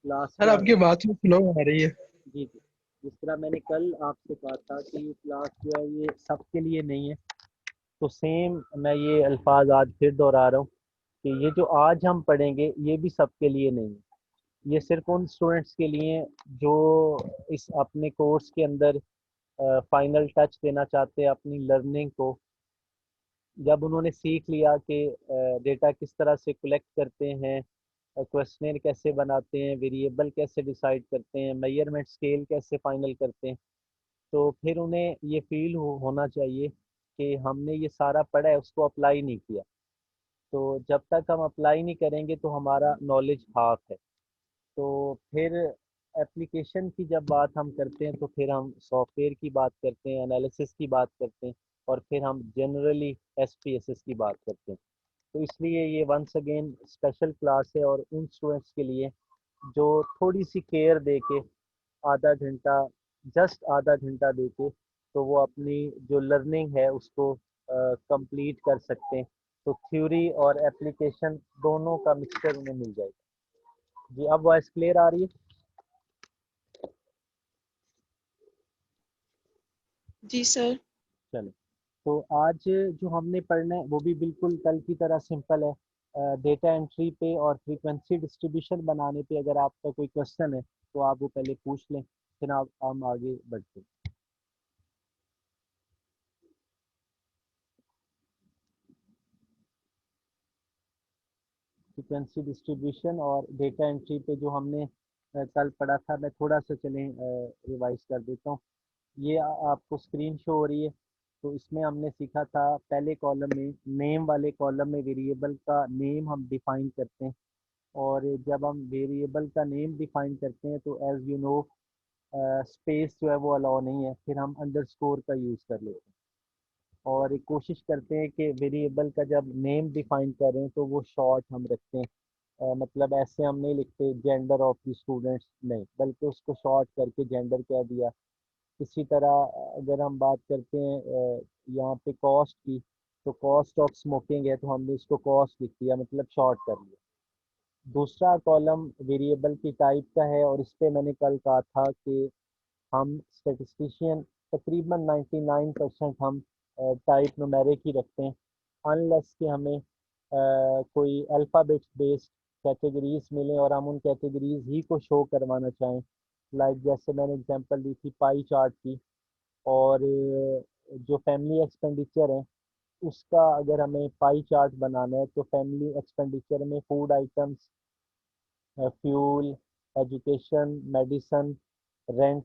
Class sir क्या आपकी है। बात में स्लो आ रही है। जी जी। जिस तरह मैंने कल आपसे कहा था कि ये क्लास जो है ये सबके लिए नहीं है, तो सेम मैं ये अल्फाज आज फिर दोहरा रहा हूँ कि ये जो आज हम पढ़ेंगे ये भी सबके लिए नहीं है। ये सिर्फ उन स्टूडेंट्स के लिए हैं जो इस अपने कोर्स के अंदर फाइनल टच देना चाहते हैं अपनी लर्निंग को। जब उन्होंने सीख लिया कि डेटा किस तरह से कलेक्ट करते हैं, क्वेश्चनर कैसे बनाते हैं, वेरिएबल कैसे डिसाइड करते हैं, मेजरमेंट स्केल कैसे फाइनल करते हैं, तो फिर उन्हें ये फील होना चाहिए कि हमने ये सारा पढ़ा है उसको अप्लाई नहीं किया। तो जब तक हम अप्लाई नहीं करेंगे तो हमारा नॉलेज हाफ है। तो फिर एप्लीकेशन की जब बात हम करते हैं तो फिर हम सॉफ्टवेयर की बात करते हैं, एनालिसिस की बात करते हैं, और फिर हम जनरली एसपीएसएस की बात करते हैं। तो इसलिए ये वंस अगेन स्पेशल क्लास है और उन स्टूडेंट्स के लिए जो थोड़ी सी केयर दे के आधा घंटा, जस्ट आधा घंटा दे के, तो वो अपनी जो लर्निंग है उसको कंप्लीट कर सकते हैं। तो थ्योरी और एप्लीकेशन दोनों का मिक्सचर उन्हें मिल जाएगा। जी, अब वॉइस क्लियर आ रही है। जी सर। चलो, तो आज जो हमने पढ़ना है वो भी बिल्कुल कल की तरह सिंपल है। डेटा एंट्री पे और फ्रीक्वेंसी डिस्ट्रीब्यूशन बनाने पे अगर आपका कोई क्वेश्चन है तो आप वो पहले पूछ लें, फिर आप हम आगे बढ़ते हैं। फ्रीक्वेंसी डिस्ट्रीब्यूशन और डेटा एंट्री पे जो हमने कल पढ़ा था, मैं थोड़ा सा चलें रिवाइज कर देता हूँ। ये आपको स्क्रीन शो हो रही है। तो इसमें हमने सीखा था पहले कॉलम में, नेम वाले कॉलम में वेरिएबल का नेम हम डिफाइन करते हैं। और जब हम वेरिएबल का नेम डिफाइन करते हैं तो एज यू नो स्पेस जो है वो अलाउ नहीं है, फिर हम अंडरस्कोर का यूज़ कर लेते हैं। और एक कोशिश करते हैं कि वेरिएबल का जब नेम डिफाइन करें तो वो शॉर्ट हम रखते हैं। मतलब ऐसे हम नहीं लिखते जेंडर ऑफ द स्टूडेंट्स, नहीं, बल्कि उसको शॉर्ट करके जेंडर कह दिया। इसी तरह अगर हम बात करते हैं यहाँ पे कॉस्ट की, तो कॉस्ट ऑफ स्मोकिंग है तो हमने इसको कॉस्ट लिख दिया, मतलब शॉर्ट कर लिया। दूसरा कॉलम वेरिएबल की टाइप का है और इस पे मैंने कल कहा था कि हम स्टेटिस्टिशियन तकरीबन 99% हम टाइप न्यूमेरिक ही रखते हैं, अनलेस कि हमें कोई अल्फ़ाबेट बेस्ड कैटेगरीज मिले और हम उन कैटेगरीज ही को शो करवाना चाहें। लाइक जैसे मैंने एग्जांपल दी थी पाई चार्ट की। और जो फैमिली एक्सपेंडिचर है उसका अगर हमें पाई चार्ट बनाना है तो फैमिली एक्सपेंडिचर में food items, fuel, education, medicine, rent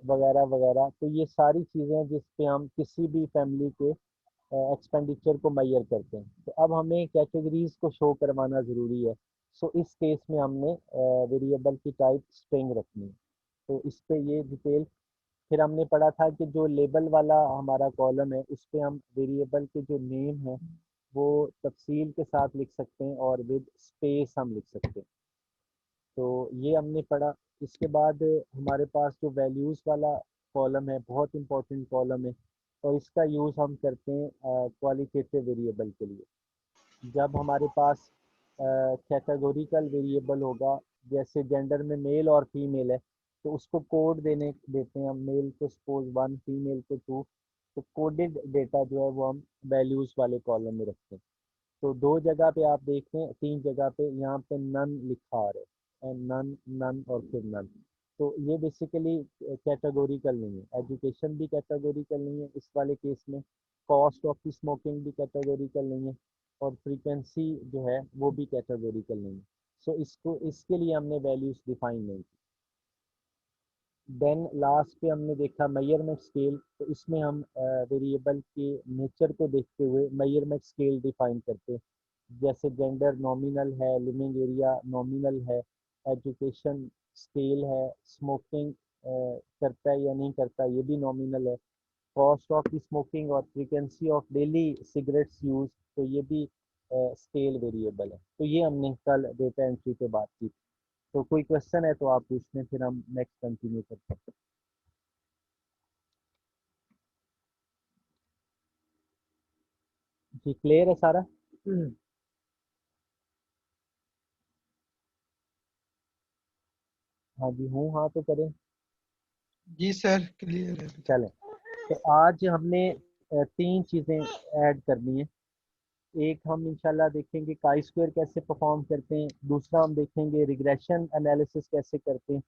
वगैरह वगैरह, तो ये सारी चीज़ें हैं जिस पे हम किसी भी फैमिली के एक्सपेंडिचर को मेजर करते हैं। तो अब हमें कैटेगरीज को शो करवाना ज़रूरी है। सो इस केस में हमने वेरिएबल की टाइप स्ट्रिंग रखनी है। तो इस पे ये डिटेल। फिर हमने पढ़ा था कि जो लेबल वाला हमारा कॉलम है उस पे हम वेरिएबल के जो नेम है वो तफसील के साथ लिख सकते हैं और विद स्पेस हम लिख सकते हैं। तो ये हमने पढ़ा। इसके बाद हमारे पास जो वैल्यूज़ वाला कॉलम है बहुत इंपॉर्टेंट कॉलम है, और इसका यूज़ हम करते हैं क्वालिटेटिव वेरिएबल के लिए। जब हमारे पास कैटेगोरिकल वेरिएबल होगा, जैसे जेंडर में मेल और फीमेल है, तो उसको कोड देते हैं हम, मेल को सपोज 1, फीमेल को 2। तो कोडेड डेटा जो है वो हम वैल्यूज़ वाले कॉलम में रखते हैं। तो दो जगह पे आप देखें, तीन जगह पे यहाँ पे नन लिखा आ रहा है, नन, नन और फिर नन। तो ये बेसिकली कैटेगोरिकल नहीं है। एजुकेशन भी कैटेगोरिकल नहीं है इस वाले केस में, कॉस्ट ऑफ स्मोकिंग भी कैटेगोरिकल नहीं है, और फ्रीक्वेंसी जो है वो भी कैटेगोरिकल नहीं है। सो इसको, इसके लिए हमने वैल्यूज डिफाइन नहीं की। देन लास्ट पे हमने देखा मेजरमेंट स्केल। तो इसमें हम वेरिएबल के नेचर को देखते हुए मेजरमेंट स्केल डिफाइन करते हैं। जैसे जेंडर नॉमिनल है, लिविंग एरिया नॉमिनल है, एजुकेशन स्केल है, स्मोकिंग करता है या नहीं करता ये भी नॉमिनल है, कॉस्ट ऑफ स्मोकिंग और frequency of daily cigarettes use, तो ये भी स्केल वेरिएबल है। तो ये हमने कल डेटा एंट्री पे बात की। तो कोई क्वेश्चन है तो आप पूछ लें, फिर हम नेक्स्ट कंटिन्यू करते हैं। जी, क्लियर है सारा। हाँ जी हूँ, हाँ तो करें। जी सर, क्लियर है। चलें, तो आज हमने तीन चीज़ें ऐड करनी है। एक हम इंशाल्लाह देखेंगे काई स्क्वायर कैसे परफॉर्म करते हैं, दूसरा हम देखेंगे रिग्रेशन एनालिसिस कैसे करते हैं,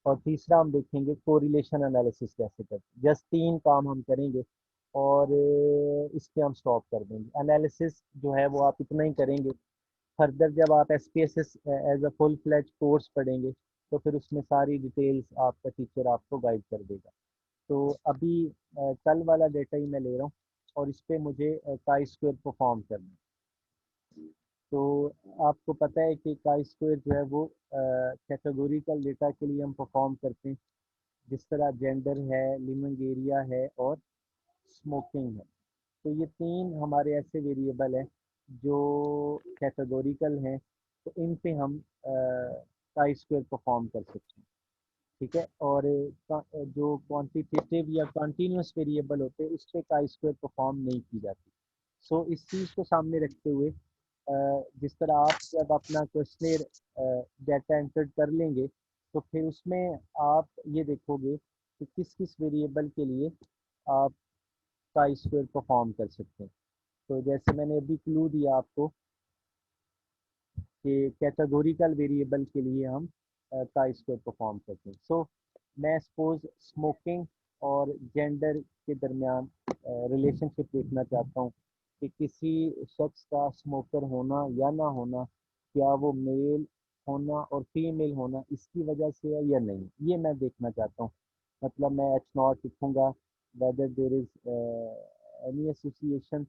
और तीसरा हम देखेंगे कोरिलेशन एनालिसिस कैसे करते हैं। जस्ट तीन काम हम करेंगे और इस पे हम स्टॉप कर देंगे। एनालिसिस जो है वो आप इतना ही करेंगे। फर्दर जब आप S P S S as a full fledged course पढ़ेंगे तो फिर उसमें सारी डिटेल्स आपका टीचर आपको गाइड कर देगा। तो अभी कल वाला डेटा ही मैं ले रहा हूँ और इस पे मुझे काई स्क्वायर परफॉर्म करना है। तो आपको पता है कि काई स्क्वायर जो है वो कैटेगोरिकल डेटा के लिए हम परफॉर्म करते हैं, जिस तरह जेंडर है, लिविंग एरिया है और स्मोकिंग है। तो ये तीन हमारे ऐसे वेरिएबल हैं जो कैटेगोरिकल हैं, तो इन पे हम काई स्क्वायर परफॉर्म कर सकते हैं। ठीक है, और जो क्वांटिटेटिव या कंटिन्यूस वेरिएबल होते हैं उस पे काई स्क्वायर परफॉर्म नहीं की जाती। सो इस चीज़ को सामने रखते हुए जिस तरह आप जब अपना क्वेश्चनर डाटा एंटर कर लेंगे तो फिर उसमें आप ये देखोगे कि किस किस वेरिएबल के लिए आप काई स्क्वायर परफॉर्म कर सकते हैं। तो जैसे मैंने अभी क्लू दिया आपको कि कैटेगोरिकल वेरिएबल के लिए हम काई स्क्वायर परफॉर्म करते हैं। सो मैं सपोज स्मोकिंग और जेंडर के दरमियान रिलेशनशिप देखना चाहता हूँ कि किसी शख्स का स्मोकर होना या ना होना, क्या वो मेल होना और फीमेल होना इसकी वजह से है या नहीं, ये मैं देखना चाहता हूँ। मतलब मैं एच नॉट लिखूँगा whether there is any association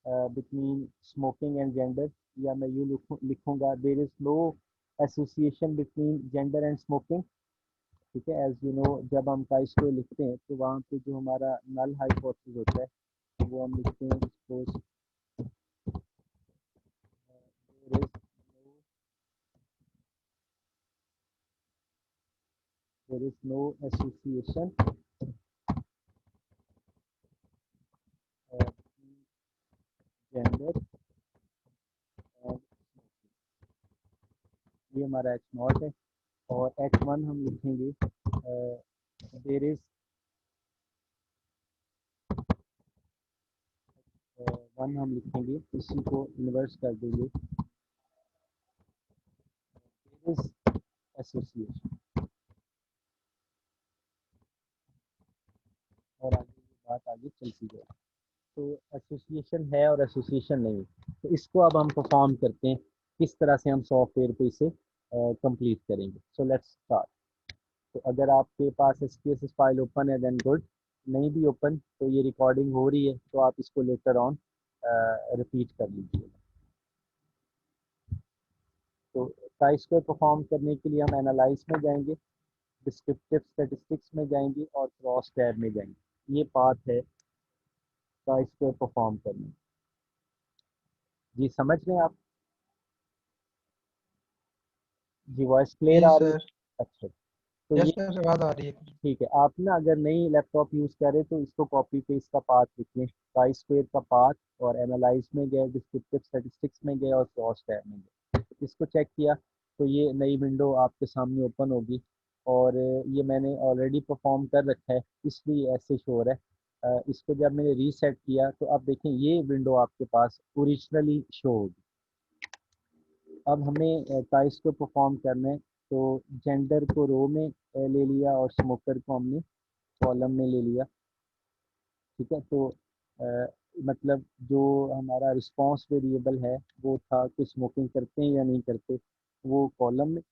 between smoking and gender, या मैं यूँ लिखूँगा there is no association between gender and smoking. ठीक है, एज यू नो जब हम काई स्क्वायर लिखते हैं तो वहाँ पे जो हमारा नल हाइपोथेसिस होता है वो हम लिखते हैं suppose there is no association gender and, ये हमारा एच नॉट है। और एच वन हम लिखेंगे देर इज वन हम लिखेंगे, इसी को इन्वर्स कर देंगे, देर इज एसोसिएशन। और आगे ये बात आगे चलती जाए। तो एसोसिएशन है और एसोसिएशन नहीं, तो इसको अब हम परफॉर्म करते हैं किस तरह से हम सॉफ्टवेयर पे इसे कंप्लीट करेंगे। So let's start. तो अगर आपके पास एसपीएस फाइल ओपन है देन गुड, नहीं भी ओपन तो ये रिकॉर्डिंग हो रही है तो आप इसको लेटर ऑन रिपीट कर लीजिए। तो टाइप्स को परफॉर्म करने के लिए हम एनालाइज में जाएंगे, डिस्क्रिप्टिव स्टैटिस्टिक्स में जाएंगे और क्रॉस टैब में जाएंगे। ये पाथ है टाइप्स को परफॉर्म करने। जी समझ रहे हैं आप? जी वॉइस क्लियर जी आ रही है? सर। अच्छा, तो यस ये सर, आवाज़ आ रही है। ठीक है। आप ना अगर नई लैपटॉप यूज़ करें तो इसको कॉपी पेस्ट का पाथ लिखें, पाई स्क्वायर का पाथ, और एनालाइज में गए, डिस्क्रिप्टिव स्टैटिस्टिक्स में गए और क्रॉस टैब में गए। इसको चेक किया तो ये नई विंडो आपके सामने ओपन होगी। और ये मैंने ऑलरेडी परफॉर्म कर रखा है इसलिए ऐसे शो हो रहा है। इसको जब मैंने रीसेट किया तो अब देखें ये विंडो आपके पास ओरिजिनली शो होगी। अब हमें टाइप्स को परफॉर्म करना है, तो जेंडर को रो में ले लिया और स्मोकर को हमने कॉलम में ले लिया। ठीक है, तो मतलब जो हमारा रिस्पांस वेरिएबल है वो था कि स्मोकिंग करते हैं या नहीं करते, वो कॉलम में।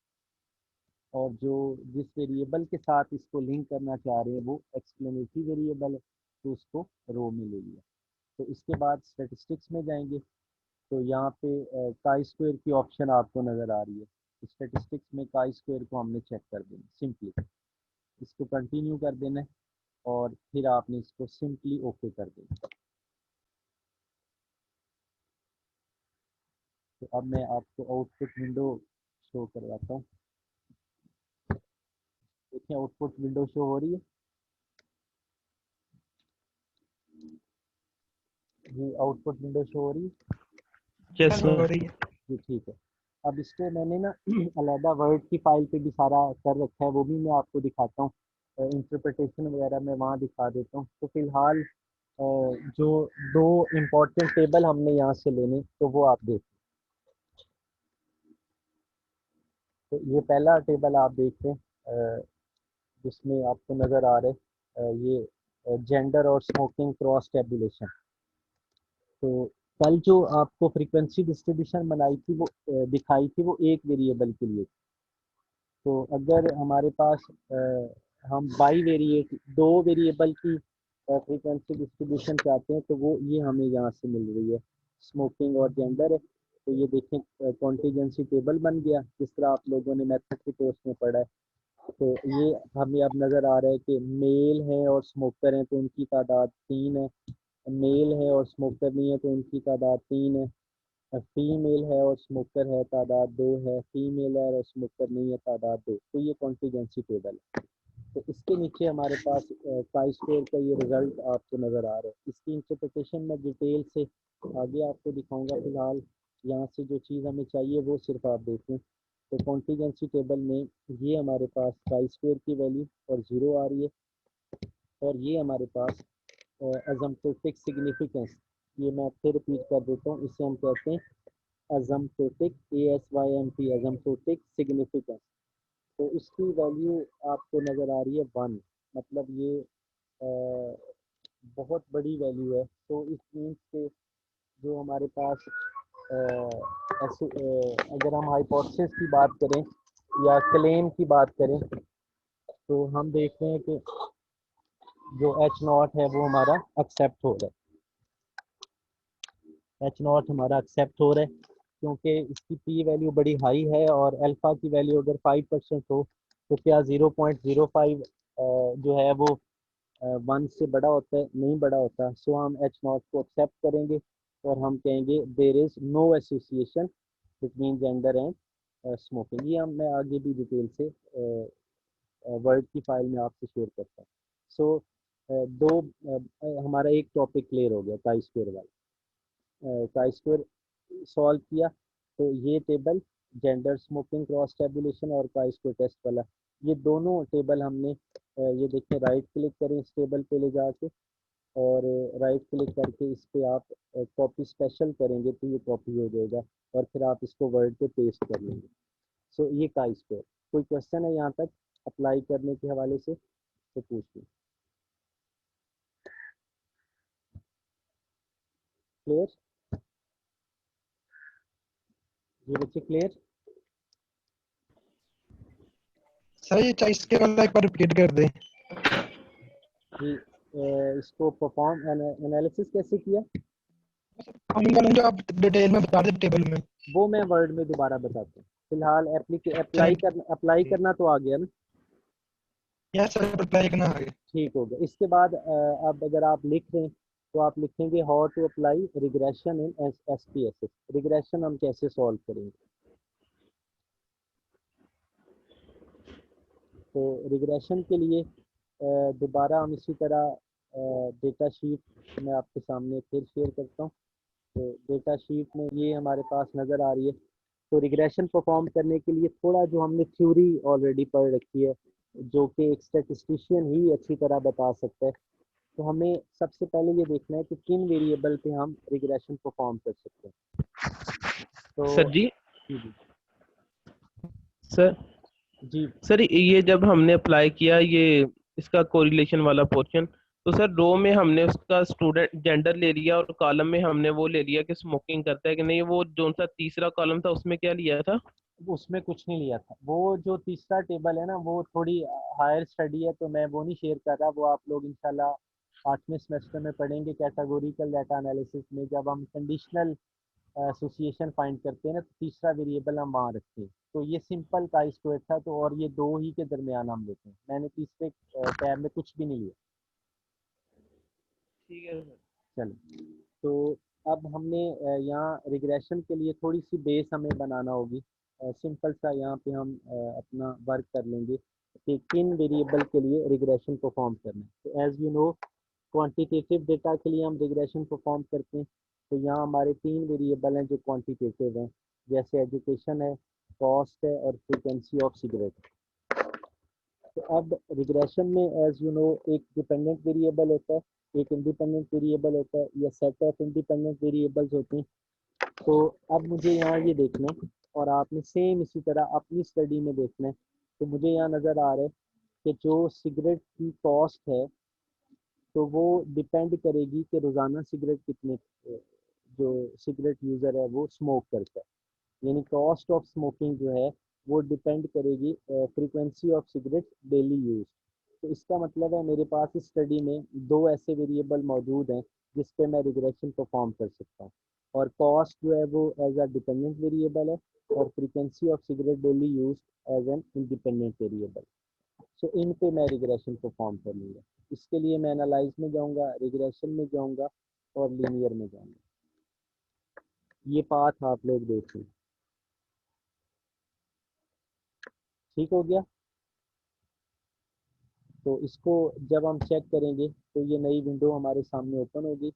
और जो जिस वेरिएबल के साथ इसको लिंक करना चाह रहे हैं वो एक्सप्लेनेटरी वेरिएबल है, तो उसको रो में ले लिया। तो इसके बाद स्टेटिस्टिक्स में जाएंगे, तो यहाँ पे काई स्क्वायर की ऑप्शन आपको नज़र आ रही है। स्टेटिस्टिक्स में काई स्क्वायर को हमने चेक कर देना सिंपली, इसको कंटिन्यू कर देना है और फिर आपने इसको सिंपली ओके कर देना। तो अब मैं आपको आउटपुट विंडो शो करवाता हूँ। देखिए आउटपुट विंडो शो हो रही है जी, आउटपुट विंडो शो हो रही है यस सर, हो सर। रही है। जी। ठीक है, अब इसको मैंने ना अलहदा वर्ड की फाइल पे भी सारा कर रखा है, वो भी मैं आपको दिखाता हूँ। इंटरप्रिटेशन वगैरह मैं वहाँ दिखा देता हूँ। तो फिलहाल जो दो इम्पोर्टेंट टेबल हमने यहाँ से लेने, तो वो आप देखें। तो ये पहला टेबल आप देख रहे हैं, जिसमें आपको नज़र आ रहे ये जेंडर और स्मोकिंग क्रॉस टेबुलेशन। तो कल जो आपको फ्रीक्वेंसी डिस्ट्रीब्यूशन बनाई थी, वो दिखाई थी, वो एक वेरिएबल के लिए। तो अगर हमारे पास हम बाई वेरिएट दो वेरिएबल की फ्रीक्वेंसी डिस्ट्रीब्यूशन चाहते हैं, तो वो ये हमें यहाँ से मिल रही है, स्मोकिंग और जेंडर है। तो ये देखें कॉन्टीजेंसी टेबल बन गया, जिस तरह आप लोगों ने मैथड के कोर्स में पढ़ा है। तो ये हमें अब नज़र आ रहा है कि मेल हैं और स्मोकर हैं तो उनकी तादाद 3 है, मेल है और स्मोकर नहीं है तो उनकी तादाद 3 है, फीमेल है और स्मोकर है तादाद 2 है, फीमेल है और स्मोकर नहीं है तादाद 2। तो ये कॉन्टीजेंसी टेबल है। तो इसके नीचे हमारे पास काई स्क्वायर का ये रिजल्ट आपको नज़र आ रहा है। इसकी इंटरप्रिटेशन में डिटेल से आगे आपको दिखाऊंगा। फिलहाल यहाँ से जो चीज़ हमें चाहिए वो सिर्फ आप देखें। तो कॉन्टीजेंसी टेबल में ये हमारे पास काई स्क्वायर की वैल्यू और 0 आ रही है, और ये हमारे पास एजम्प्टोटिक सिग्निफिकेंस, ये मैं फिर रिपीट कर देता हूँ, इसे हम कहते हैं एजम्प्टोटिक, ASYMP, एजम्प्टोटिक सिग्निफिकेंस। तो इसकी वैल्यू आपको नज़र आ रही है 1, मतलब ये बहुत बड़ी वैल्यू है। तो इस मीन्स के जो हमारे पास अगर हम हाइपोथेसिस की बात करें या क्लेम की बात करें, तो हम देख रहे हैं कि जो H0 है वो हमारा एक्सेप्ट हो रहा है, H0 हमारा एक्सेप्ट हो रहा है, क्योंकि इसकी पी वैल्यू बड़ी हाई है और अल्फ़ा की वैल्यू अगर 5% हो, तो क्या 0.05 जो है वो 1 से बड़ा होता है? नहीं बड़ा होता। सो हम H0 को एक्सेप्ट करेंगे और हम कहेंगे there is no association between gender and smoking. ये हम मैं आगे भी डिटेल से वर्ड की फाइल में आपसे शेयर करता हूँ। सो दो हमारा एक टॉपिक क्लियर हो गया काई स्क्वायर वाला। काई स्क्वायर सॉल्व किया, तो ये table gender smoking cross tabulation और काई स्क्वायर टेस्ट वाला, ये दोनों टेबल हमने ये देखें, राइट क्लिक करें इस टेबल पे ले जाके, और राइट क्लिक करके इस पे आप कॉपी स्पेशल करेंगे तो ये कॉपी हो जाएगा, और फिर आप इसको वर्ड पे पेस्ट कर लेंगे। सो ये काई स्क्वायर। कोई क्वेश्चन है यहाँ तक अप्लाई करने के हवाले से तो पूछिए। क्लियर? ये बच्चे क्लियर? सर ये चॉइस के वाला एक बार रिपीट कर दे। जी इसको परफॉर्म एनालिसिस कैसे किया फॉर्मिंग वाला जो आप डिटेल में बता रहे टेबल में। वो मैं वर्ड में दोबारा बताता हूँ। फिलहाल चलें। अप्लाई करना तो आ गया ना? यस सर, अप्लाई करना आगे। ठीक हो गया। इसके बाद अब अगर आप लिख रहे हैं तो आप लिखेंगे how to apply regression in SPSS। Regression हम कैसे सॉल्व करेंगे? तो रिग्रेशन के लिए दोबारा हम इसी तरह डेटा शीट मैं आपके सामने फिर शेयर करता हूँ। तो डेटा शीट में ये हमारे पास नज़र आ रही है। तो रिग्रेशन परफॉर्म करने के लिए थोड़ा जो हमने थ्योरी ऑलरेडी पढ़ रखी है, जो कि एक स्टैटिस्टिशियन ही अच्छी तरह बता सकता है, तो हमें सबसे पहले ये देखना है कि किन वेरिएबल पे हम रिग्रेशन परफॉर्म कर सकते हैं। सर तो जी जी जी सर जी सर ये जब हमने अप्लाई किया ये इसका कोरिलेशन वाला पोर्शन, तो सर रो में हमने उसका स्टूडेंट जेंडर ले लिया और कॉलम में हमने वो ले लिया कि स्मोकिंग करता है कि नहीं। वो जो सा तीसरा कॉलम था उसमें क्या लिया था? उसमें कुछ नहीं लिया था। वो जो तीसरा टेबल है ना, वो थोड़ी हायर स्टडी है, तो मैं वो नहीं शेयर कर रहा। वो आप लोग इंशाल्लाह 8वें सेमेस्टर में पढ़ेंगे कैटेगोरिकल डाटा एनालिसिस में, जब हम कंडीशनल एसोसिएशन फाइंड करते हैं ना, तो तीसरा वेरिएबल हम वहाँ रखते हैं। तो ये सिंपल का स्क्वायर था, तो और ये दो ही के दरमियान हम लेते हैं। मैंने तीसरे टैब में कुछ भी नहीं लिया। ठीक है सर। चलो, तो अब हमने यहाँ रिग्रेशन के लिए थोड़ी सी बेस हमें बनाना होगी। सिंपल सा यहाँ पे हम अपना वर्क कर लेंगे कि किन वेरिएबल के लिए रिग्रेशन परफॉर्म करना है। तो as you know, quantitative data के लिए हम रिग्रेशन परफॉर्म करते हैं। तो यहाँ हमारे 3 वेरिएबल हैं जो क्वांटिटेटिव हैं। जैसे एजुकेशन है, कॉस्ट है और फ्रीक्वेंसी ऑफ सिगरेट। तो अब रिग्रेशन में एज यू नो एक डिपेंडेंट वेरिएबल होता है, एक इंडिपेंडेंट वेरिएबल होता है, या सेट ऑफ इंडिपेंडेंट वेरिएबल्स होती हैं। तो अब मुझे यहाँ ये देखना है और आपने सेम इसी तरह अपनी स्टडी में देखना है। तो मुझे यहाँ नज़र आ रहा है कि जो सिगरेट की कॉस्ट है तो वो डिपेंड करेगी कि रोज़ाना सिगरेट कितने जो सिगरेट यूज़र है वो स्मोक करता है, यानी कॉस्ट ऑफ स्मोकिंग जो है वो डिपेंड करेगी frequency of cigarette daily use. तो इसका मतलब है मेरे पास इस स्टडी में दो ऐसे वेरिएबल मौजूद हैं जिस पे मैं रिग्रेशन परफॉर्म कर सकता हूँ, और कॉस्ट जो है वो एज अ डिपेंडेंट वेरिएबल है और frequency of cigarette daily use as an independent variable. So इन पे मैं रिग्रेशन परफॉर्म कर लूँगा। इसके लिए मैं एनालाइज में जाऊँगा, रिग्रेशन में जाऊँगा और लीनियर में जाऊँगा। ये पाथ आप लोग देखें, ठीक हो गया। तो इसको जब हम चेक करेंगे तो ये नई विंडो हमारे सामने ओपन होगी।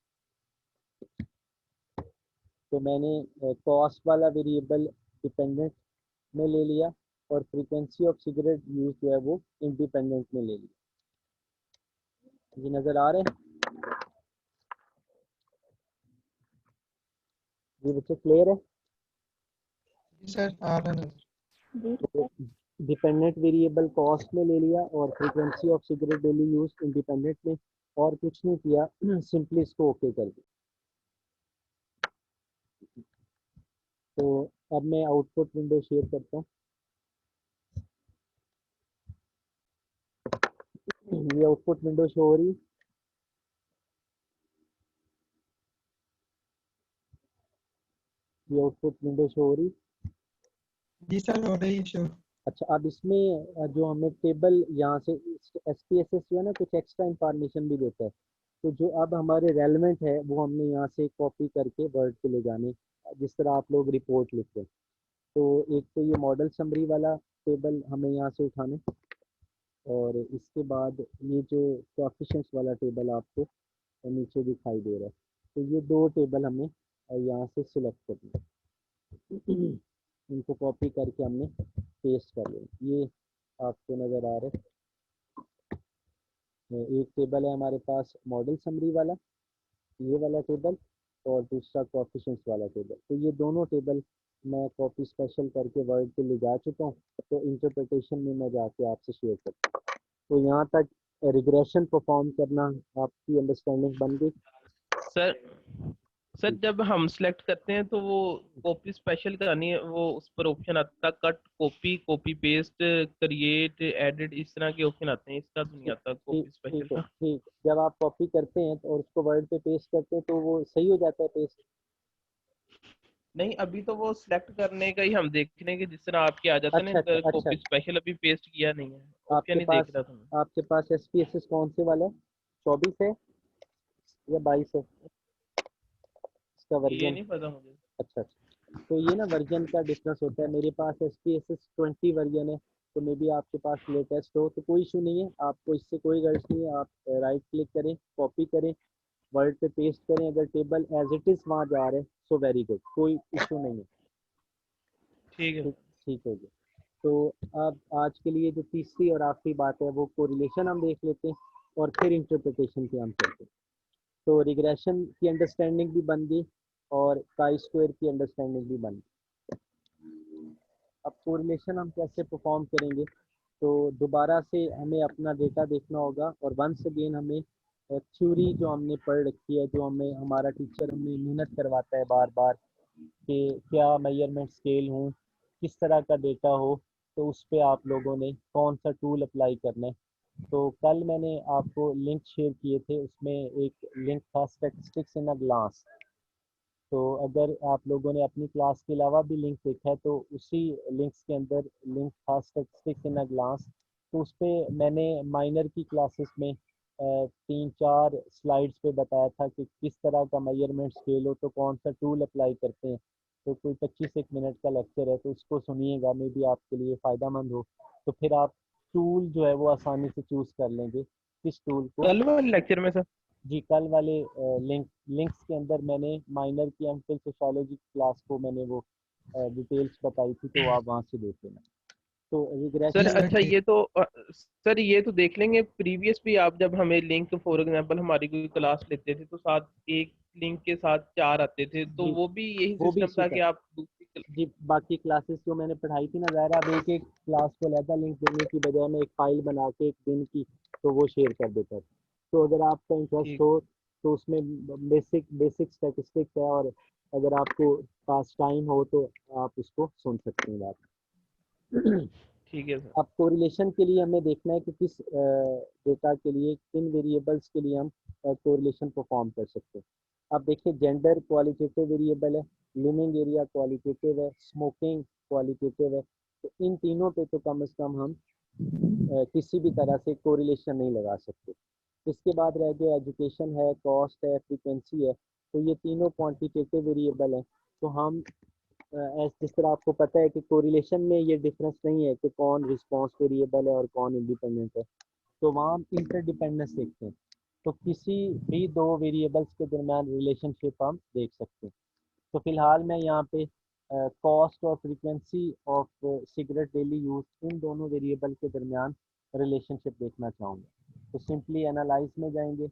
तो मैंने कॉस्ट वाला वेरिएबल डिपेंडेंट में ले लिया और फ्रीक्वेंसी ऑफ सिगरेट यूज जो है वो इंडिपेंडेंट में ले लिया। ये नज़र आ रहे हैं? ये बच्चे क्लियर है? जी सर आ रहा है। तो डिपेंडेंट वेरिएबल कॉस्ट में ले लिया और frequency of cigarette daily use independent में, और कुछ नहीं किया, सिंपली इसको ओके कर दिया। तो अब मैं आउटपुट विंडो शेयर करता हूँ। ये आउटपुट विंडो शो हो रही है। ये आउटपुट विंडो शो हो रही है। जी सर हो रही है। अच्छा, अब इसमें जो हमें टेबल यहाँ से SPSS जो है ना कुछ एक्स्ट्रा इंफॉर्मेशन भी देता है। तो जो अब हमारे रेलेवेंट है वो हमने यहाँ से कॉपी करके वर्ड पे ले जाने, जिस तरह आप लोग रिपोर्ट लिखते हैं। तो एक तो ये मॉडल समरी वाला टेबल हमें यहाँ से उठाने, और इसके बाद ये जो कोएफिशिएंट्स वाला टेबल आपको नीचे दिखाई दे रहा है, तो ये दो टेबल हमें यहाँ से सिलेक्ट करने हैं। इनको कॉपी करके हमने पेस्ट कर लिया। ये आपको नज़र आ रहा है, एक टेबल है हमारे पास मॉडल समरी वाला, ये वाला टेबल, और दूसरा कोएफिशिएंट्स वाला टेबल। तो ये दोनों टेबल मैं कॉपी स्पेशल करके वर्ड पे ले जा चुका हूँ। तो इंटरप्रिटेशन में मैं जाके आपसे शेयर करता हूँ। तो यहाँ तक रिग्रेशन परफॉर्म करना आपकी अंडरस्टैंडिंग बन गई? सर सर जब हम सिलेक्ट करते हैं तो वो कॉपी स्पेशल करानी है, वो उस पर ऑप्शन आता है cut copy, copy paste, create, edit, इस तरह के ऑप्शन आते हैं। इसका तो नहीं आता ठीक कॉपी स्पेशल ठीक है, का। ठीक। जब आप कॉपी करते हैं तो और उसको वर्ड पे पेस्ट करते हैं तो वो सही हो जाता है पेस्ट? नहीं, अभी तो वो सिलेक्ट करने का ही हम देख रहे हैं कि जिस तरह आपके आ जाता है अच्छा अच्छा ना, अच्छा। कॉपी स्पेशल अभी पेस्ट किया नहीं है, आपके ऑप्शन ही देख पास रहा था मैं। आपके पास SPSS कौन से वाला है? 24 है या 22 है इसका ये वर्जन? नहीं पता मुझे। अच्छा अच्छा। तो ये ना वर्जन का डिफरेंस होता है। मेरे पास SPSS 20 वर्जन है, तो मे बी आपके पास लेटेस्ट हो, तो कोई इशू नहीं है, आपको इससे कोई गर्ज नहीं है। आप राइट क्लिक करें, कॉपी करें, वर्ड पे पेस्ट करें। अगर टेबल एज इट इज़ वहाँ जा रहे हैं सो वेरी गुड, कोई इशू नहीं है। ठीक है। ठीक, ठीक हो गया। तो अब आज के लिए जो तीसरी और आखिरी बात है वो कोरिलेशन हम देख लेते हैं और फिर इंटरप्रिटेशन पे हम चलते हैं। तो रिग्रेशन की अंडरस्टैंडिंग भी बन गई और काई स्क्वायर की अंडरस्टैंडिंग भी बन गई। अब कोरिलेशन हम कैसे परफॉर्म करेंगे? तो दोबारा से हमें अपना डेटा देखना होगा और वंस अगेन हमें थ्योरी जो हमने पढ़ रखी है, जो हमें हमारा टीचर हमें मेहनत करवाता है बार बार कि क्या मेजरमेंट स्केल हो, किस तरह का डेटा हो, तो उस पर आप लोगों ने कौन सा टूल अप्लाई करना है। तो कल मैंने आपको लिंक शेयर किए थे, उसमें एक लिंक था स्टैटिस्टिक्स इन अ ग्लास। तो अगर आप लोगों ने अपनी क्लास के अलावा भी लिंक देखा है तो उसी लिंक्स के अंदर लिंक था स्टैटिस्टिक्स इन अ ग्लास। तो उस पर मैंने माइनर की क्लासेस में 3-4 स्लाइड्स पे बताया था कि किस तरह का मेजरमेंट स्केल हो तो कौन सा टूल अप्लाई करते हैं। तो कोई 25 मिनट का लेक्चर है, तो उसको सुनिएगा, मे बी आपके लिए फ़ायदा मंद हो। तो फिर आप टूल जो है वो आसानी से चूज़ कर लेंगे किस टूल को। कल वाले लेक्चर में सर? जी, कल वाले लिंक्स के अंदर मैंने माइनर की एमफिल सोशियोलॉजी क्लास को मैंने वो डिटेल्स बताई थी, तो आप वहाँ से देख लेना। तो सर रिग्रेशन अच्छा, ये तो सर ये तो देख लेंगे। प्रीवियस भी आप जब हमें लिंक, फॉर एग्जांपल हमारी कोई क्लास लेते थे तो साथ एक लिंक के साथ 4 आते थे, तो जी वो भी यही वो भी सिस्टम इसी था कि तरह। आप दूसरी जी बाकी क्लासेस जो मैंने पढ़ाई थी ना, ज़ाहिर है अब एक एक क्लास को अलग लिंक देने की बजाय मैं एक फाइल बना के एक दिन की तो वो शेयर कर देता था। तो अगर आपका इंटरेस्ट ठीक। हो तो उसमें बेसिक बेसिक स्टैटिस्टिक्स है, और अगर आपको पास टाइम हो तो आप उसको सुन सकते हैं बात। ठीक है सर। अब कोरिलेशन के लिए हमें देखना है कि किस डेटा के लिए, किन वेरिएबल्स के लिए हम कोरिलेशन परफॉर्म कर सकते हैं। अब देखिए, जेंडर क्वालिटेटिव वेरिएबल है, लिविंग एरिया क्वालिटेटिव है, स्मोकिंग क्वालिटेटिव है। तो इन तीनों पे तो कम से कम हम किसी भी तरह से कोरिलेशन नहीं लगा सकते। इसके बाद रह गया एजुकेशन है, कॉस्ट है, फ्रीक्वेंसी है। तो ये तीनों क्वांटिटेटिव वेरिएबल हैं। तो हम जिस तरह आपको पता है कि कोरिलेशन में ये डिफरेंस नहीं है कि कौन रिस्पांस वेरिएबल है और कौन इंडिपेंडेंट है, तो वहाँ हम इंटरडिपेंडेंस देखते हैं। तो किसी भी दो वेरिएबल्स के दरमियान रिलेशनशिप हम देख सकते हैं। तो फिलहाल मैं यहाँ पे कॉस्ट और frequency of cigarette daily use, इन दोनों वेरिएबल के दरमियान रिलेशनशिप देखना चाहूँगा। तो सिंपली एनालाइज में जाएंगे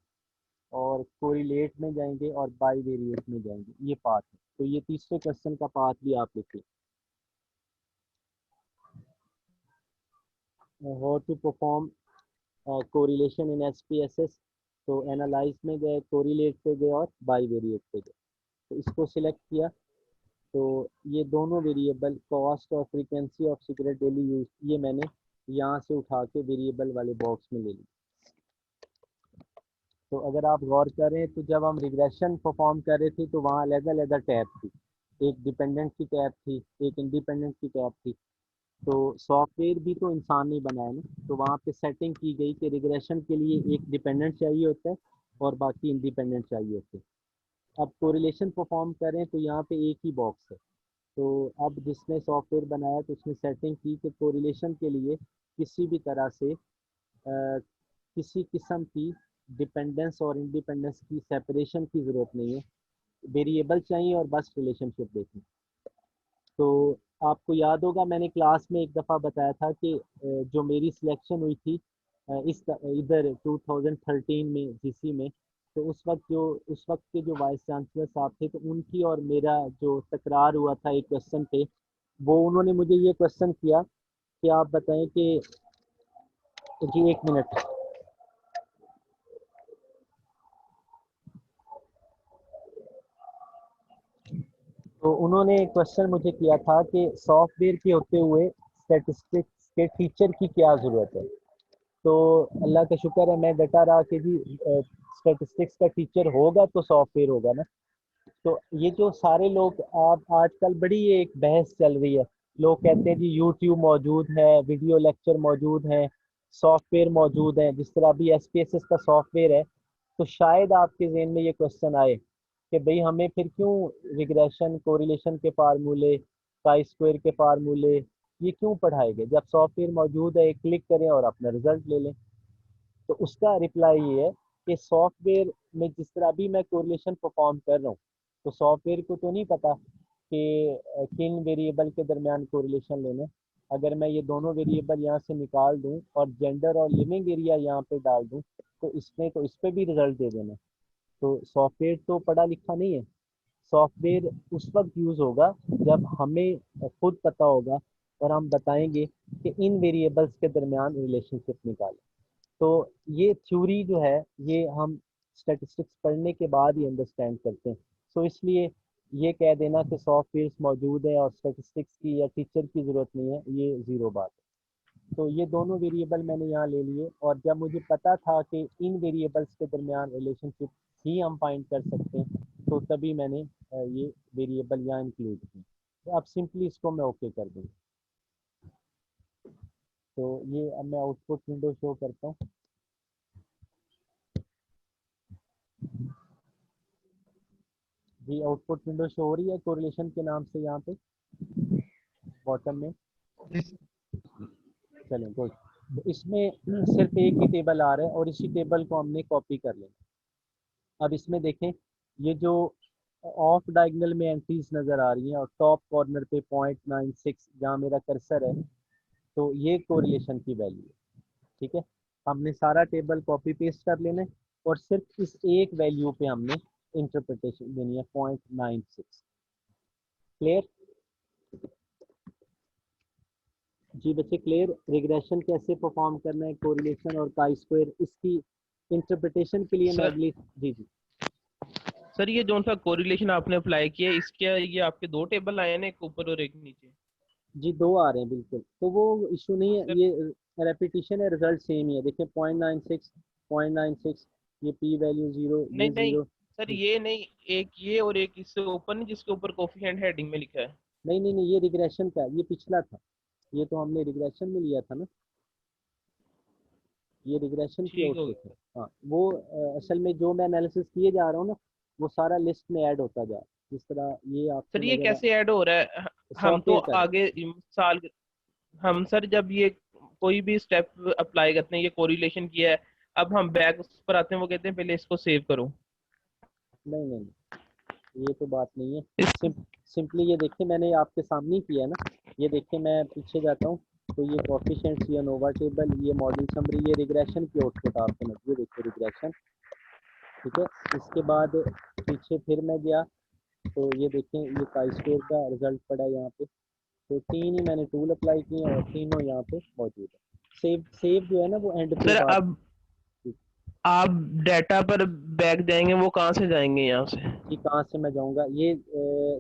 और कोरिलेट में जाएंगे और बाई वेरिएट में जाएंगे, ये पाथ है। तो ये तीसरे क्वेश्चन का पाथ भी आप लिखिए, how to perform correlation in SPSS। तो एनालाइज में गए, कोरिलेट पे गए और बाई वेरिएट पे गए। तो इसको सिलेक्ट किया, तो ये दोनों वेरिएबल कॉस्ट और frequency of cigarette daily use, ये मैंने यहाँ से उठा के वेरिएबल वाले बॉक्स में ले ली। तो अगर आप गौर करें तो जब हम रिग्रेशन परफॉर्म कर रहे थे तो वहाँ अलग अलग टैब थी, एक डिपेंडेंट की टैब थी, एक इंडिपेंडेंट की टैब थी। तो सॉफ्टवेयर भी तो इंसान ने बनाया ना, तो वहाँ पे सेटिंग की गई कि रिग्रेशन के लिए एक डिपेंडेंट चाहिए होता है और बाकी इंडिपेंडेंट चाहिए होते हैं। अब कोरिलेशन परफॉर्म करें तो यहाँ पे एक ही बॉक्स है। तो अब जिसने सॉफ्टवेयर बनाया तो उसने सेटिंग की कि कोरिलेशन के लिए किसी भी तरह से किसी किस्म की डिपेंडेंस और इंडिपेंडेंस की सेपरेशन की ज़रूरत नहीं है, वेरिएबल चाहिए और बस रिलेशनशिप देखनी। तो आपको याद होगा मैंने क्लास में एक दफ़ा बताया था कि जो मेरी सिलेक्शन हुई थी इधर 2013 में जीसी में, तो उस वक्त के जो वाइस चांसलर साहब थे, तो उनकी और मेरा जो तकरार हुआ था एक क्वेश्चन पे, वो उन्होंने मुझे ये क्वेश्चन किया कि आप बताएं कि, जी एक मिनट, तो उन्होंने क्वेश्चन मुझे किया था कि सॉफ्टवेयर के होते हुए स्टैटिस्टिक्स के टीचर की क्या ज़रूरत है। तो अल्लाह का शुक्र है मैं डटा रहा कि जी स्टैटिस्टिक्स का टीचर होगा तो सॉफ्टवेयर होगा ना। तो ये जो सारे लोग, आप आजकल बड़ी ये एक बहस चल रही है, लोग कहते हैं जी यूट्यूब मौजूद है, वीडियो लेक्चर मौजूद है, सॉफ्टवेयर मौजूद है, जिस तरह अभी SPSS का सॉफ्टवेयर है। तो शायद आपके जहन में ये क्वेश्चन आए कि भाई हमें फिर क्यों रिग्रेशन कोरिलेशन के फार्मूले, काई स्क्वायर के फार्मूले, ये क्यों पढ़ाए गए जब सॉफ्टवेयर मौजूद है, एक क्लिक करें और अपना रिजल्ट ले लें। तो उसका रिप्लाई ये है कि सॉफ्टवेयर में जिस तरह अभी मैं कोरिलेशन परफॉर्म कर रहा हूँ, तो सॉफ्टवेयर को तो नहीं पता कि किन वेरिएबल के दरमियान कोरिलेशन लेना है। अगर मैं ये दोनों वेरिएबल यहाँ से निकाल दूँ और जेंडर और लिविंग एरिया यहाँ पे डाल दूँ, तो इसने तो इस पर भी रिजल्ट दे देना। तो सॉफ्टवेयर तो पढ़ा लिखा नहीं है। सॉफ्टवेयर उस वक्त यूज़ होगा जब हमें खुद पता होगा और हम बताएंगे कि इन वेरिएबल्स के दरमियान रिलेशनशिप निकालें। तो ये थ्योरी जो है ये हम स्टैटिस्टिक्स पढ़ने के बाद ही अंडरस्टैंड करते हैं। सो इसलिए ये कह देना कि सॉफ्टवेयर मौजूद है और स्टैटिस्टिक्स की या टीचर की ज़रूरत नहीं है, ये ज़ीरो बात है। तो ये दोनों वेरिएबल मैंने यहाँ ले लिए, और जब मुझे पता था कि इन वेरिएबल्स के दरमियान रिलेशनशिप ही हम फाइंड कर सकते हैं, तो तभी मैंने ये वेरिएबल यहाँ इंक्लूड किए। तो अब सिंपली इसको मैं ओके कर दूँगा। तो ये अब मैं आउटपुट विंडो शो करता हूँ। जी आउटपुट विंडो शो हो रही है कोरिलेशन के नाम से यहाँ पे बॉटम में। चलें गुड। तो इसमें सिर्फ एक ही टेबल आ रहा है और इसी टेबल को हमने कॉपी कर लेना। अब इसमें देखें, ये जो ऑफ डायगोनल में एंट्रीज नज़र आ रही हैं और टॉप कॉर्नर पे 0.96 जहाँ मेरा कर्सर है, तो ये कोरिलेशन की वैल्यू है। ठीक है, हमने सारा टेबल कॉपी पेस्ट कर लेना है और सिर्फ इस एक वैल्यू पे हमने इंटरप्रिटेशन देनी है 0.96। क्लियर जी बच्चे? क्लियर? रिग्रेशन कैसे परफॉर्म करना है, कोरिलेशन और काई स्क्वायर, इसकी इंटरप्रिटेशन के लिए मैं सर अगली जी जी सर ये जो सा कोरिलेशन आपने अप्लाई किया इसके ये आपके दो टेबल आए हैं ना, एक ऊपर और एक नीचे। जी दो आ रहे हैं बिल्कुल, तो वो इशू नहीं है, सर ये रेपिटेशन है, रिजल्ट सेम ही है। देखिए 0.96, 0.96, ये पी वैल्यू जीरो, नहीं ये नहीं जीरो। सर, ये नहीं, एक ये और एक इससे ऊपर नहीं जिसके ऊपर कोफिशिएंट हेडिंग में लिखा है। नहीं नहीं नहीं, ये रिग्रेशन का है, ये पिछला था, ये तो हमने रिग्रेशन में लिया था ना, ये रिग्रेशन की ठीक हो आउटपुट है। गया। हाँ वो असल में जो मैं एनालिसिस किए जा रहा हूँ ना, वो सारा लिस्ट में ऐड होता जा रहा है, जिस तरह ये आपको सर ये नजर कैसे ऐड हो रहा है? हम तो सॉफ्टवेयर कर रहा आगे साल, हम सर जब ये कोई भी स्टेप अप्लाई करते हैं, ये कोरिलेशन किया है, अब हम बैक उस पर आते हैं, वो कहते हैं पहले इसको सेव करो। है। नहीं नहीं नहीं, ये तो बात नहीं है। इस सिंपली ये देखिए, मैंने आपके सामने ही किया है ना, ये देखिए मैं पीछे जाता हूँ, तो ये कोफिशिएंट्स, ये नोवा टेबल, ये मॉडल समरी, ये रिग्रेशन की आउटपुट आप समझ, ये देखिए रिग्रेशन। ठीक है, इसके बाद पीछे फिर मैं गया, तो ये देखें, ये काई स्क्वायर का रिजल्ट पड़ा यहाँ पे। तो तीन ही मैंने टूल अप्लाई किए हैं और तीनों यहाँ पे मौजूद है। सेव सेव जो है ना, वो एंड पे सर बात। अब आप डाटा पर बैक जाएंगे, वो कहाँ से जाएंगे यहाँ से? जी कहाँ से मैं जाऊँगा? ये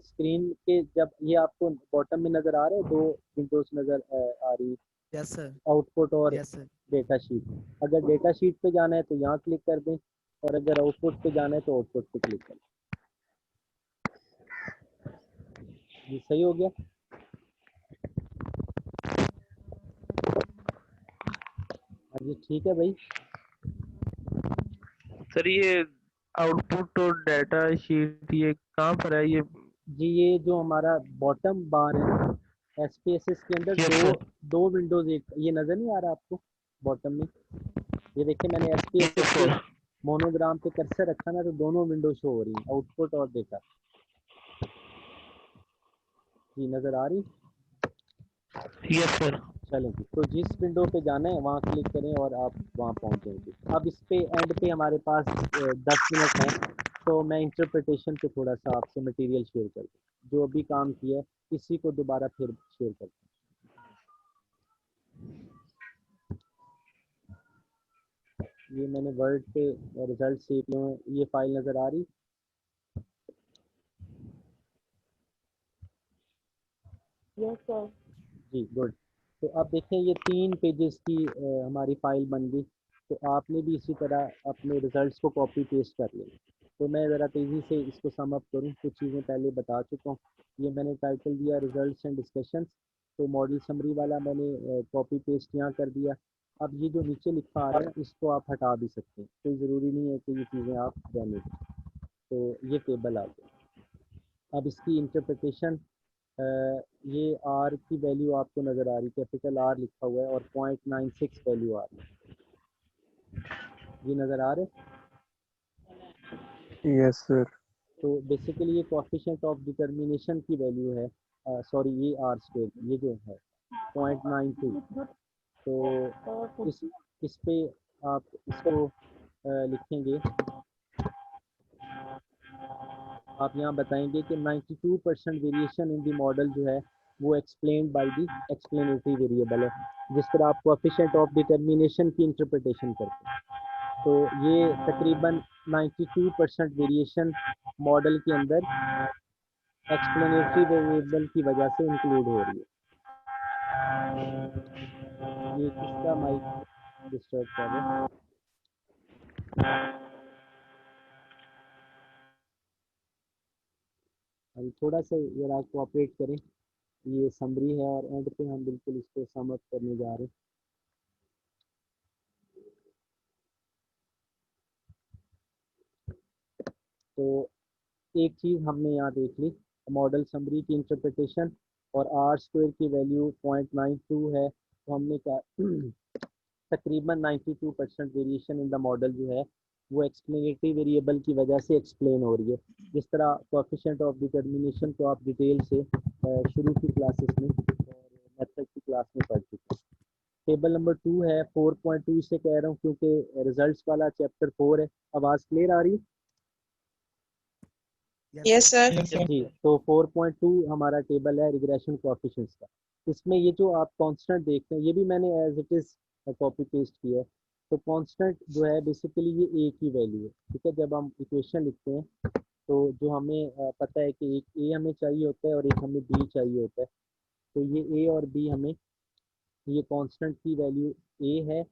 स्क्रीन के जब ये आपको बॉटम में नज़र आ रहे हैं, दो विंडोज नज़र आ रही, यस सर। आउटपुट और यस सर। Data sheet. अगर डेटा शीट पे जाना है तो यहाँ क्लिक कर दें, और अगर आउटपुट पे जाना है तो आउटपुट पे क्लिक करें। ये सही हो गया? हाँ जी ठीक है भाई। सर ये आउटपुट और डाटा शीट ये कहाँ पर है ये? जी ये जो हमारा बॉटम बार है ना, एसपीएसएस के अंदर यस दो सर। दो विंडोज, एक ये नज़र नहीं आ रहा आपको बॉटम में? ये देखिए मैंने यस एसपीएसएस के सर। मोनोग्राम पे कर्सर रखा ना, तो दोनों विंडो शो हो रही हैं, आउटपुट और डेटा। जी नज़र आ रही? Yes sir. चलें जी, तो जिस विंडो पे जाना है वहाँ क्लिक करें और आप वहाँ पहुँच जाएंगे। अब इस पे एंड पे हमारे पास 10 मिनट हैं, तो मैं इंटरप्रिटेशन पे थोड़ा सा आपसे मटेरियल शेयर कर दूँ, जो अभी काम किया है इसी को दोबारा फिर शेयर करते हैं। ये मैंने वर्ड पे रिजल्ट सेव किए हैं, ये फाइल नज़र आ रही? Yes sir. जी गुड। तो अब देखें, ये 3 पेजेस की हमारी फाइल बन गई। तो आपने भी इसी तरह अपने रिजल्ट्स को कॉपी पेस्ट कर लें। तो मैं ज़रा तेज़ी से इसको सम अप करूँ, कुछ चीज़ें पहले बता चुका हूँ। ये मैंने टाइटल दिया रिजल्ट्स एंड डिस्कशंस, तो मॉडल समरी वाला मैंने कॉपी पेस्ट यहाँ कर दिया। अब ये जो नीचे लिखा आ रहा है, इसको आप हटा भी सकते हैं, कोई ज़रूरी नहीं है कि ये चीज़ें आप रहने दें। तो ये टेबल आ गया। अब इसकी इंटरप्रिटेशन, ये आर की वैल्यू आपको नज़र आ रही, कैपिटल आर लिखा हुआ है और 0.96 वैल्यू आ रही है, ये नज़र आ रहे? Yes sir. तो बेसिकली ये कोफिशिएंट ऑफ डिटर्मिनेशन की वैल्यू है, सॉरी ये आर स्क्वायर, ये जो है 0.92। तो इस पे आप इसको लिखेंगे, आप यहाँ बताएंगे कि 92% वेरिएशन इन दी मॉडल जो है वो explained by the explanatory variable है, जिस पर आप कोफिशिएंट ऑफ डिटर्मिनेशन की इंटरप्रिटेशन करते हैं। तो ये तकरीबन 92% वेरिएशन मॉडल के अंदर एक्सप्लेनेटरी वेरिएबल की वजह से इंक्लूड हो रही है। ये किसका माइक डिस्टर्ब कर रहा है? अभी थोड़ा सा ज़रा कोऑपरेट करें, ये समरी है और एंड पे हम बिल्कुल इसको सम अप करने जा रहे हैं। तो एक चीज़ हमने यहाँ देख ली, मॉडल समरी की इंटरप्रिटेशन, और आर स्क्वायर की वैल्यू 0.92 है, तो हमने कहा तकरीबन 92% वेरिएशन इन द मॉडल जो है वो एक्सप्लेनेटरी वेरिएबल की वजह से एक्सप्लेन हो रही है। जिस तरह कोएफिशिएंट ऑफ डिटर्मिनेशन को आप डिटेल से शुरू की क्लासेस में और मेथड की क्लास में पढ़ चुके हैं। टेबल नंबर 2 है 4.2, इसे कह रहा हूँ क्योंकि रिजल्ट्स वाला चैप्टर 4 है। आवाज़ क्लियर आ रही है? Yes, sir. Yes, sir. जी, तो 4.2 हमारा टेबल है रिग्रेशन कोएफिशिएंट्स का। इसमें ये जो आप कांस्टेंट देखते हैं ये भी मैंने as it is copy paste किया है। तो कांस्टेंट जो है बेसिकली ये ए की वैल्यू है, ठीक है। जब हम इक्वेशन लिखते हैं तो जो हमें पता है कि एक ए हमें चाहिए होता है और एक हमें बी चाहिए होता है। तो ये ए और बी हमें, ये कांस्टेंट की वैल्यू ए है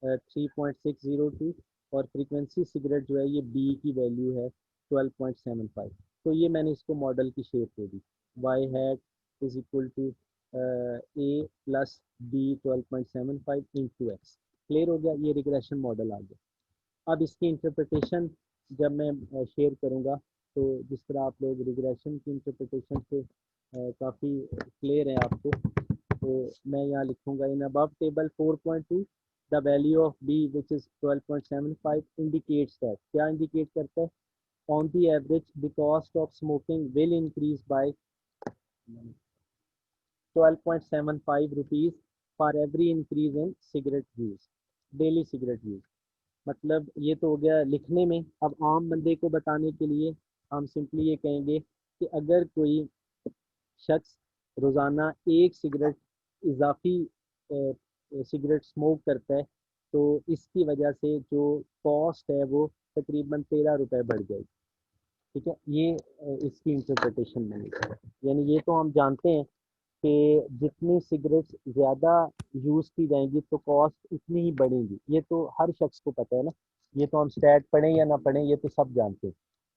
3.602 और फ्रीक्वेंसी सिगरेट जो है ये बी की वैल्यू है 12.75। तो ये मैंने इसको मॉडल की शेप दे दी, Y hat is equal to A plus B 12.75 into X. Clear हो गया, ये रिग्रेशन मॉडल आ गया। अब इसकी इंटरप्रिटेशन जब मैं शेयर करूँगा तो जिस तरह आप लोग रिग्रेशन की इंटरप्रिटेशन से काफ़ी क्लियर है आपको, तो मैं यहाँ लिखूँगा in above table 4.2 the value of B which is 12.75 indicates that, क्या इंडिकेट करता है? On the average the cost of smoking will increase by 12.75 rupees for every increase in cigarette use, daily cigarette use. मतलब ये तो हो गया लिखने में। अब आम बंदे को बताने के लिए हम सिंपली ये कहेंगे कि अगर कोई शख्स रोज़ाना एक सिगरेट इजाफी सिगरेट स्मोक करता है तो इसकी वजह से जो कॉस्ट है वो तकरीबन 13 रुपये बढ़ जाएगी, ठीक है। ये इसकी इंटरप्रिटेशन मैंने की। यानी ये तो हम जानते हैं कि जितनी सिगरेट्स ज़्यादा यूज़ की जाएंगी तो कॉस्ट उतनी ही बढ़ेगी, ये तो हर शख्स को पता है ना। ये तो हम स्टैट पढ़ें या ना पढ़ें ये तो सब जानते हैं।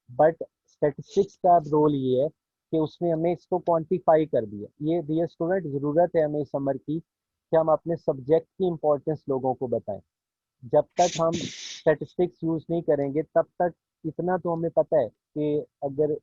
बट स्टैटिस्टिक्स का रोल ये है कि उसने हमें इसको क्वांटिफाई कर दिया। ये डियर स्टूडेंट ज़रूरत है हमें समर की कि हम अपने सब्जेक्ट की इम्पोर्टेंस लोगों को बताएं। जब तक हम स्टैटिस्टिक्स यूज़ नहीं करेंगे तब तक इतना तो हमें पता है कि अगर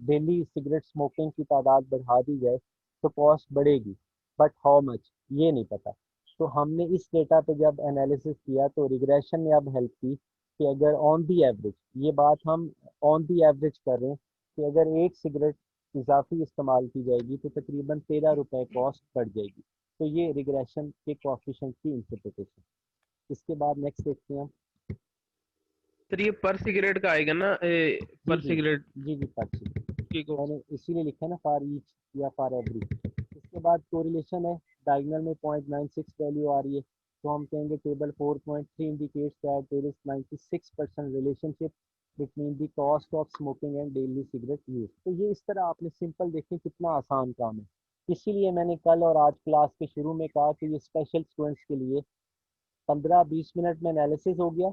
डेली सिगरेट स्मोकिंग की तादाद बढ़ा दी जाए तो कॉस्ट बढ़ेगी, बट हाउ मच ये नहीं पता। तो हमने इस डेटा पे जब एनालिसिस किया तो रिग्रेशन ने अब हेल्प की कि अगर ऑन दी एवरेज, ये बात हम ऑन दी एवरेज कर रहे हैं कि अगर एक सिगरेट इजाफी इस्तेमाल की जाएगी तो तकरीबन 13 रुपये कॉस्ट बढ़ जाएगी। तो ये रिग्रेशन के कोएफिशिएंट की इंटरप्रिटेशन। इसके बाद नेक्स्ट देखते हैं हम। सर ये पर सिगरेट का आएगा ना, पर जी सिगरेट जी जी पर्ची की को मैंने इसीलिए लिखा है ना, फॉर ईच या फॉर एवरी। इसके बाद कोरिलेशन है, डायगोनल में 0.96 वैल्यू आ रही है। तो हम कहेंगे table 4.3 indicates that there is 96% relationship between the cost of smoking and daily cigarette use. तो ये इस तरह आपने सिंपल देखें कितना आसान काम है। इसीलिए मैंने कल और आज क्लास के शुरू में कहा कि ये स्पेशल स्टूडेंट्स के लिए 15-20 मिनट में एनालिसिस हो गया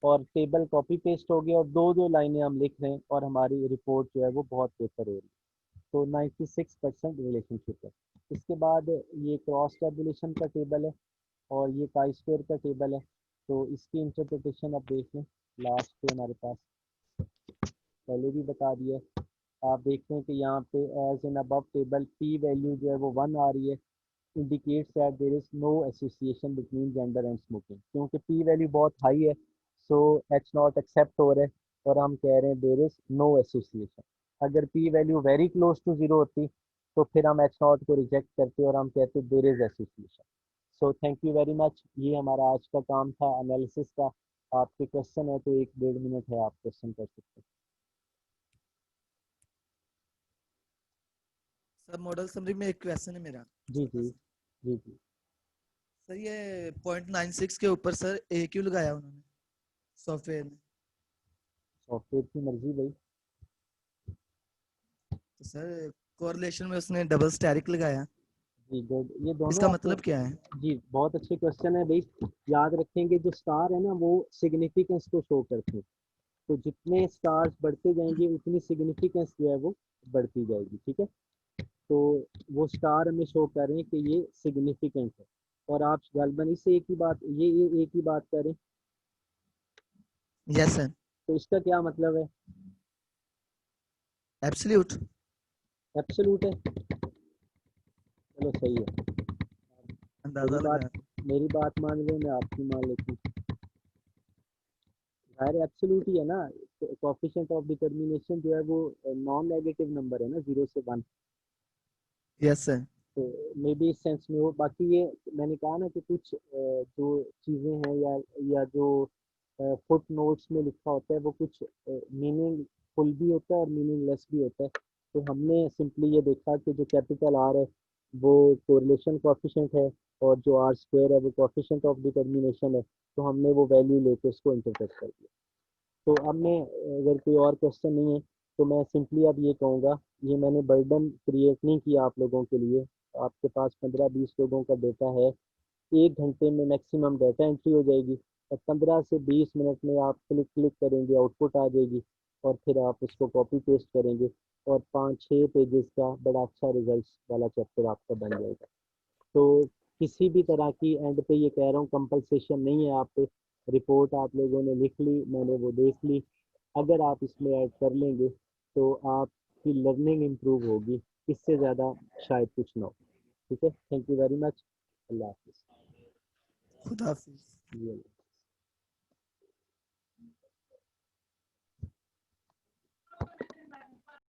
और टेबल कॉपी पेस्ट हो गया और दो दो लाइनें हम लिख रहे हैं और हमारी रिपोर्ट जो है वो बहुत बेहतर हो रही है। तो 96% रिलेशनशिप है। इसके बाद ये क्रॉस टेबुलेशन का टेबल है और ये काई स्क्वायर का टेबल है। तो इसकी इंटरप्रिटेशन अब देख लें, लास्ट पे हमारे पास पहले भी बता दिया है। आप देखते हैं कि यहाँ पे as in above table P value जो है वो 1 आ रही है, indicates that there is no association between gender and smoking. क्योंकि पी वैल्यू बहुत हाई है सो एच नॉट एक्सेप्ट हो रहा है और हम कह रहे हैं देयर इज नो एसोसिएशन। अगर P value very close to zero होती तो फिर हम एच नॉट को रिजेक्ट करते और हम कहते there is association. So thank you very much, ये हमारा आज का काम था एनालिसिस का। आपके क्वेश्चन है तो 1-1.5 मिनट है, आप क्वेश्चन कर सकते हैं। सर मॉडल समरी में एक क्वेश्चन है मेरा जी छोटा जी सा। जी जी। सर ये 0.96 के ऊपर सर ए क्यों लगाया उन्होंने सॉफ्टवेयर में? सॉफ्टवेयर की मर्जी भाई। तो सर कोरिलेशन में उसने डबल स्टेरिक लगाया, जी गुड, ये दोनों इसका आपको मतलब क्या है? जी बहुत अच्छे क्वेश्चन है भाई। याद रखेंगे जो स्टार है ना वो सिग्निफिकेंस को शो करते हैं। तो जितने स्टार्स बढ़ते जाएंगे उतनी सिग्निफिकेंस जो है वो बढ़ती जाएगी, ठीक है। तो वो स्टार हमें शो कर रहे हैं कि ये सिग्निफिकेंट है। और आप गलबन इससे एक ही बात, ये एक ही बात करें यस सर। तो इसका क्या मतलब है? एब्सोल्यूट। एब्सोल्यूट है, चलो सही है। अंदाजा वही बात लगाया। मेरी बात मान रहे हैं, मैं आपकी मान लेती हूँ। खैर एब्सोल्यूट ही है ना, कोएफिशिएंट ऑफ डिटर्मिनेशन जो है वो नॉन नेगेटिव नंबर है ना, 0 से 1। Yes sir. तो मे बी इस सेंस में हो। बाकी ये मैंने कहा ना कि कुछ जो चीज़ें हैं या जो फुट नोट्स में लिखा होता है वो कुछ मीनिंगफुल भी होता है और मीनिंगलेस भी होता है। तो हमने सिंपली ये देखा कि जो कैपिटल आर है वो कोरिलेशन कोएफिशिएंट है और जो आर स्क्वायर है वो कोएफिशिएंट ऑफ डिटर्मिनेशन है। तो हमने वो वैल्यू लेके उसको इंटरप्रेट कर दिया। तो अब मैं, अगर कोई और क्वेश्चन नहीं है तो मैं सिंपली अब ये कहूँगा, ये मैंने बर्डन क्रिएट नहीं किया आप लोगों के लिए। आपके पास 15-20 लोगों का डेटा है, 1 घंटे में मैक्सिमम डाटा एंट्री हो जाएगी और 15 से 20 मिनट में आप क्लिक क्लिक करेंगे, आउटपुट आ जाएगी और फिर आप उसको कॉपी पेस्ट करेंगे और 5-6 पेजेस का बड़ा अच्छा रिजल्ट्स वाला चैप्टर आपका बन जाएगा। तो किसी भी तरह की, एंड पे ये कह रहा हूँ, कंपलसेशन नहीं है आप पे। रिपोर्ट आप लोगों ने लिख ली, मैंने वो देख ली, अगर आप इसमें ऐड कर लेंगे तो आपकी लर्निंग इम्प्रूव होगी। इससे ज़्यादा शायद कुछ ना हो। ठीक है, थैंक यू वेरी मच। अल्लाह हाफिज़। खुदा हाफिज। जी।